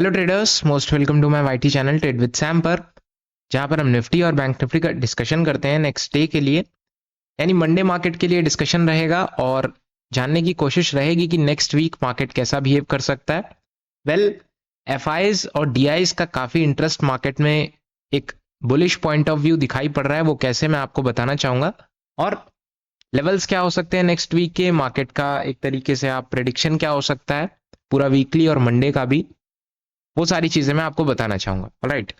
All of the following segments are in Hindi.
Hello traders, most welcome to my YT channel trade with Sam पर, जहां पर हम निफ्टी और बैंक निफ्टी का डिस्कशन करते हैं नेक्स्ट डे के लिए, यानी मंडे मार्केट के लिए डिस्कशन रहेगा और जानने की कोशिश रहेगी कि नेक्स्ट वीक मार्केट कैसा बिहेव कर सकता है। वेल, एफआईज और डीआईज का काफी इंटरेस्ट मार्केट में एक बुलिश पॉइंट ऑफ व्यू दिखाई पड़ रहा है। वो कैसे, मैं आपको बताना चाहूंगा, और लेवल्स क्या हो सकते हैं नेक्स्ट वीक के मार्केट का, एक तरीके से आप प्रेडिक्शन क्या हो सकता है पूरा वीकली और मंडे का भी, वो सारी चीजें मैं आपको बताना चाहूंगा। ऑलराइट,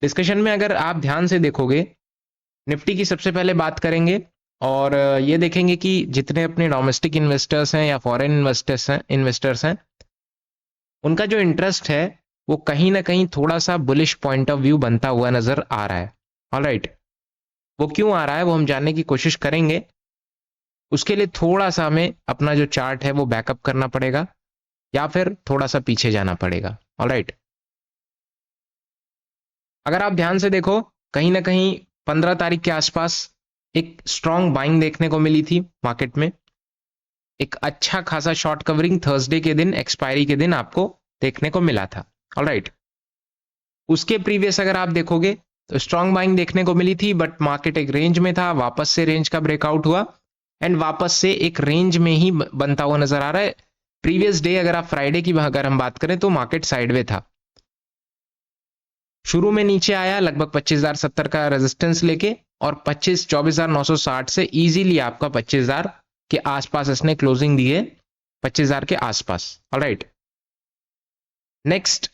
डिस्कशन में अगर आप ध्यान से देखोगे, निफ्टी की सबसे पहले बात करेंगे और ये देखेंगे कि जितने अपने डोमेस्टिक इन्वेस्टर्स हैं या फॉरेन इन्वेस्टर्स हैं उनका जो इंटरेस्ट है वो कहीं ना कहीं थोड़ा सा बुलिश पॉइंट ऑफ व्यू बनता हुआ नजर आ रहा है। ऑलराइट, वो क्यों आ रहा है वो हम जानने की कोशिश करेंगे। उसके लिए थोड़ा सा हमें अपना जो चार्ट है वो बैकअप करना पड़ेगा या फिर थोड़ा सा पीछे जाना पड़ेगा। ऑलराइट, अगर आप ध्यान से देखो, कहीं ना कहीं 15 तारीख के आसपास एक स्ट्रॉन्ग बाइंग देखने को मिली थी मार्केट में। एक अच्छा खासा शॉर्ट कवरिंग थर्सडे के दिन, एक्सपायरी के दिन आपको देखने को मिला था। ऑलराइट, उसके प्रीवियस अगर आप देखोगे तो स्ट्रॉन्ग बाइंग देखने को मिली थी, बट मार्केट एक रेंज में था, वापस से रेंज का ब्रेकआउट हुआ एंड वापस से एक रेंज में ही बनता हुआ नजर आ रहा है। प्रीवियस डे अगर आप फ्राइडे की अगर हम बात करें तो मार्केट साइडवे था, शुरू में नीचे आया लगभग 25,070 का रेजिस्टेंस लेके और 24,960 से इजीली आपका 25,000 के आसपास इसने क्लोजिंग दी है, 25,000 के आसपास। ऑलराइट, नेक्स्ट,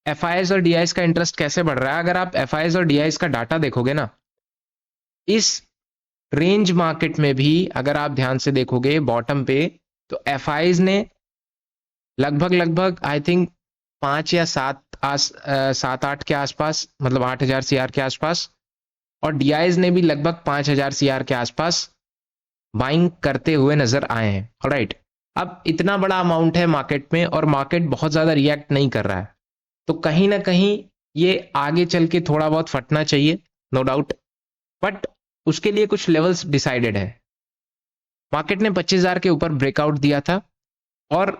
एफआईएस और डीआईएस का इंटरेस्ट कैसे बढ़ रहा है। अगर आप एफआईएस और डीआईएस का डाटा देखोगे ना, इस रेंज मार्केट में भी अगर आप ध्यान से देखोगे बॉटम पे, तो एफआईएस ने लगभग आई थिंक 5 या 7-8 के आसपास, मतलब 8,000 सीआर के आसपास, और डीआईएस ने भी लगभग 5,000 सीआर के आसपास बाइंग करते हुए नजर आए हैं। ऑलराइट, अब इतना बड़ा अमाउंट है मार्केट में और मार्केट बहुत ज्यादा रिएक्ट नहीं कर रहा है, तो कहीं ना कहीं ये आगे चल के थोड़ा बहुत फटना चाहिए, नो डाउट, बट उसके लिए कुछ लेवल्स डिसाइडेड है। मार्केट ने 25,000 के ऊपर ब्रेकआउट दिया था और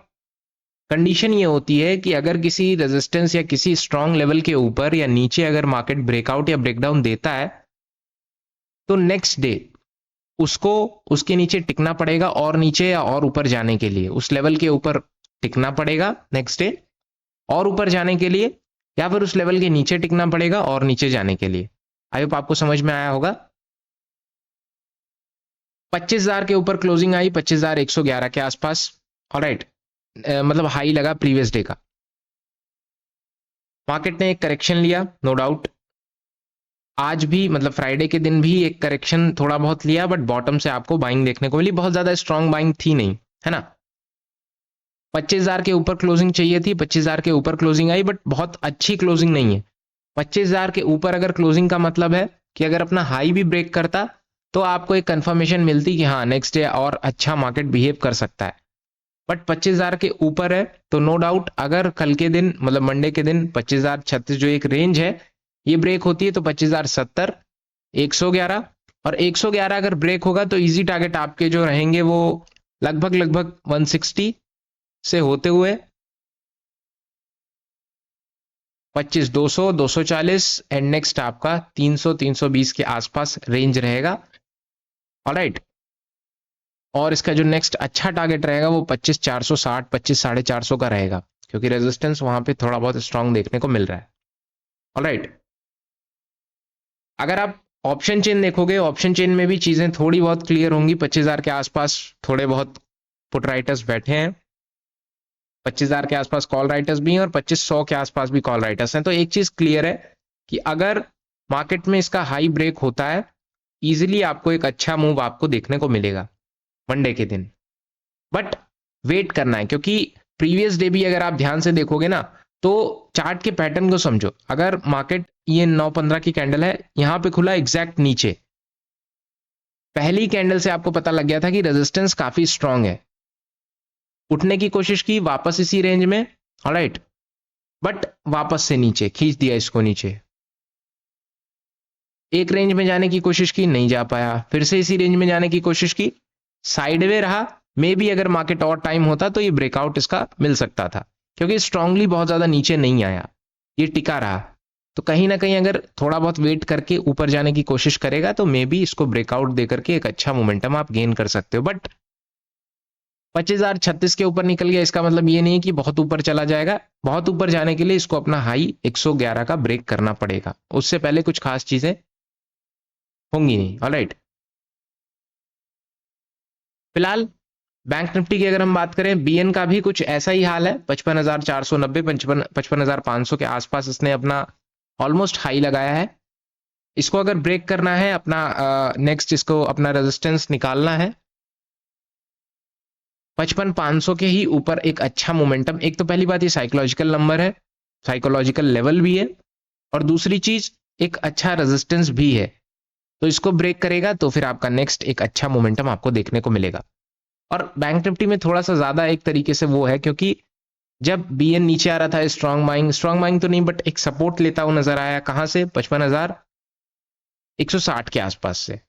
कंडीशन ये होती है कि अगर किसी रेजिस्टेंस या किसी स्ट्रांग लेवल के ऊपर या नीचे अगर मार्केट ब्रेकआउट या ब्रेकडाउन देता है तो नेक्स्ट डे उसको उसके नीचे टिकना पड़ेगा, और नीचे या और ऊपर जाने के लिए उस लेवल के ऊपर टिकना पड़ेगा नेक्स्ट डे और ऊपर जाने के लिए, या फिर उस लेवल के नीचे टिकना पड़ेगा और नीचे जाने के लिए। आई होप आपको समझ में आया होगा। 25,000 के ऊपर क्लोजिंग आई, 25,111 के आसपास। ऑलराइट, मतलब हाई लगा प्रीवियस डे का। मार्केट ने एक करेक्शन लिया, नो डाउट, आज भी मतलब फ्राइडे के दिन भी एक करेक्शन थोड़ा बहुत लिया, बट बॉटम से आपको बाइंग देखने को मिली, बहुत ज्यादा स्ट्रांग बाइंग थी नहीं, है ना। 25,000 के ऊपर क्लोजिंग चाहिए थी, 25,000 के ऊपर क्लोजिंग आई, बट बहुत अच्छी क्लोजिंग नहीं है। 25,000 के ऊपर अगर क्लोजिंग का मतलब है कि अगर अपना हाई भी ब्रेक करता तो आपको एक कंफर्मेशन मिलती कि हाँ नेक्स्ट डे और अच्छा मार्केट बिहेव कर सकता है, बट 25,000 के ऊपर है तो नो डाउट अगर कल के दिन मतलब मंडे के दिन 25,036 जो एक रेंज है ये ब्रेक होती है तो 25,070, 111, और 111 अगर ब्रेक होगा तो इजी टारगेट आपके जो रहेंगे वो लगभग 160 से होते हुए 25,200, 240 एंड नेक्स्ट आपका 300, 320 के आसपास रेंज रहेगा। ऑलराइट, और इसका जो नेक्स्ट अच्छा टारगेट रहेगा वो 25,460, 25,450 का रहेगा, क्योंकि रेजिस्टेंस वहां पे थोड़ा बहुत स्ट्रांग देखने को मिल रहा है। ऑलराइट, अगर आप ऑप्शन चेन देखोगे, ऑप्शन चेन में भी चीजें थोड़ी बहुत क्लियर होंगी। 25,000 के आसपास थोड़े बहुत पुट राइटर्स बैठे हैं, 25,000 के आसपास कॉल राइटर्स भी हैं और 2500 के आसपास भी कॉल राइटर्स हैं। तो एक चीज क्लियर है कि अगर मार्केट में इसका हाई ब्रेक होता है, इजीली आपको एक अच्छा मूव आपको देखने को मिलेगा मंडे के दिन, बट वेट करना है, क्योंकि प्रीवियस डे भी अगर आप ध्यान से देखोगे ना तो चार्ट के पैटर्न को समझो। अगर मार्केट ये 9:15 की कैंडल है, यहां पे खुला एग्जैक्ट नीचे, पहली कैंडल से आपको पता लग गया था कि रेजिस्टेंस काफी स्ट्रांग है, उठने की कोशिश की वापस इसी रेंज में। ऑलराइट, बट वापस से नीचे खींच दिया इसको नीचे, एक रेंज में जाने की कोशिश की, नहीं जा पाया, फिर से इसी रेंज में जाने की कोशिश की, साइडवे रहा। मे बी अगर मार्केट और टाइम होता तो ये ब्रेकआउट इसका मिल सकता था, क्योंकि स्ट्रांगली बहुत ज्यादा नीचे नहीं आया, ये टिका रहा। तो कहीं ना कहीं अगर थोड़ा बहुत वेट करके ऊपर जाने की कोशिश करेगा तो मे बी इसको ब्रेकआउट देकर के एक अच्छा मोमेंटम आप गेन कर सकते हो। बट 25,036 के ऊपर निकल गया, इसका मतलब ये नहीं कि बहुत ऊपर चला जाएगा। बहुत ऊपर जाने के लिए इसको अपना हाई 111 का ब्रेक करना पड़ेगा, उससे पहले कुछ खास चीजें होंगी नहीं। ऑलराइट, फिलहाल बैंक निफ्टी की अगर हम बात करें, बीएन का भी कुछ ऐसा ही हाल है। 55,490 55,500 के आसपास इसने अपना ऑलमोस्ट हाई लगाया है। इसको अगर ब्रेक करना है, अपना नेक्स्ट इसको अपना रेजिस्टेंस निकालना है 55,500 के ही ऊपर एक अच्छा मोमेंटम। एक तो पहली बात ये साइकोलॉजिकल नंबर है, साइकोलॉजिकल लेवल भी है, और दूसरी चीज एक अच्छा रेजिस्टेंस भी है। तो इसको ब्रेक करेगा तो फिर आपका नेक्स्ट एक अच्छा मोमेंटम आपको देखने को मिलेगा। और बैंक निफ्टी में थोड़ा सा ज्यादा एक तरीके से वो है, क्योंकि जब बीएन नीचे आ रहा था स्ट्रॉन्ग बाइंग तो नहीं, बट एक सपोर्ट लेता हुआ नजर आया। कहां से? 55,160 के आसपास से,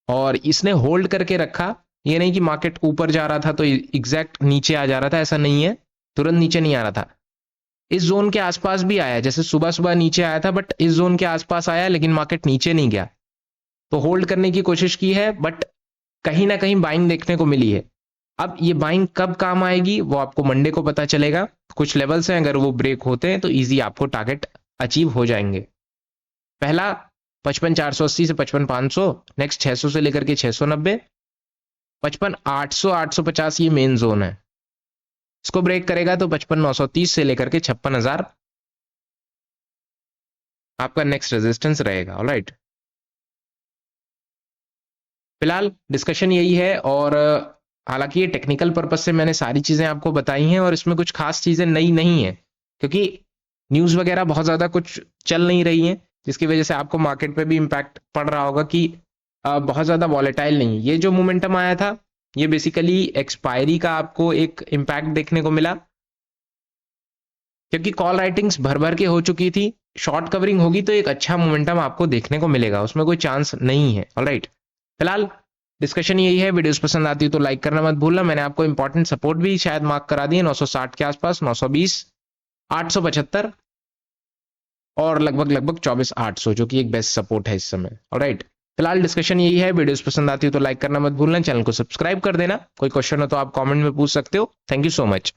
और इसने होल्ड करके रखा। ये नहीं कि मार्केट ऊपर जा रहा था तो एग्जैक्ट नीचे आ जा रहा था, ऐसा नहीं है, तुरंत नीचे नहीं आ रहा था। इस जोन के आसपास भी आया, जैसे सुबह सुबह नीचे आया था, बट इस जोन के आसपास आया, लेकिन मार्केट नीचे नहीं गया। तो होल्ड करने की कोशिश की है, बट कहीं ना कहीं बाइंग देखने को मिली है। अब ये बाइंग कब काम आएगी वो आपको मंडे को पता चलेगा। कुछ लेवल्स हैं, अगर वो ब्रेक होते हैं तो इजी आपको टारगेट अचीव हो जाएंगे। पहला 55,480 से 55,500, नेक्स्ट 600 से लेकर के 690, 55,800 850 ये मेन जोन है। इसको ब्रेक करेगा तो 55,930 से लेकर के 56,000 आपका नेक्स्ट रेजिस्टेंस रहेगा। ऑलराइट, फिलहाल डिस्कशन यही है, और हालांकि ये टेक्निकल पर्पज से मैंने सारी चीजें आपको बताई हैं, और इसमें कुछ खास चीजें नई नहीं है, क्योंकि न्यूज वगैरह बहुत ज्यादा कुछ चल नहीं रही है, जिसकी वजह से आपको मार्केट पे भी इंपैक्ट पड़ रहा होगा कि बहुत ज्यादा वॉलेटाइल नहीं। ये जो मोमेंटम आया था ये बेसिकली एक्सपायरी का आपको एक इंपैक्ट देखने को मिला, क्योंकि कॉल राइटिंग्स भर भर के हो चुकी थी। शॉर्ट कवरिंग होगी तो एक अच्छा मोमेंटम आपको देखने को मिलेगा, उसमें कोई चांस नहीं है। ऑलराइट, फिलहाल डिस्कशन यही है। वीडियोस पसंद आती है तो लाइक करना मत भूलना। मैंने आपको इंपॉर्टेंट सपोर्ट भी शायद मार्क करा दिए 960 के आसपास, 920, 875 और लगभग 24,800, जो कि एक बेस्ट सपोर्ट है इस समय। ऑलराइट, फिलहाल डिस्कशन यही है। वीडियोस पसंद आती है तो लाइक करना मत भूलना, चैनल को सब्सक्राइब कर देना। कोई क्वेश्चन हो तो आप कमेंट में पूछ सकते हो। Thank you so much.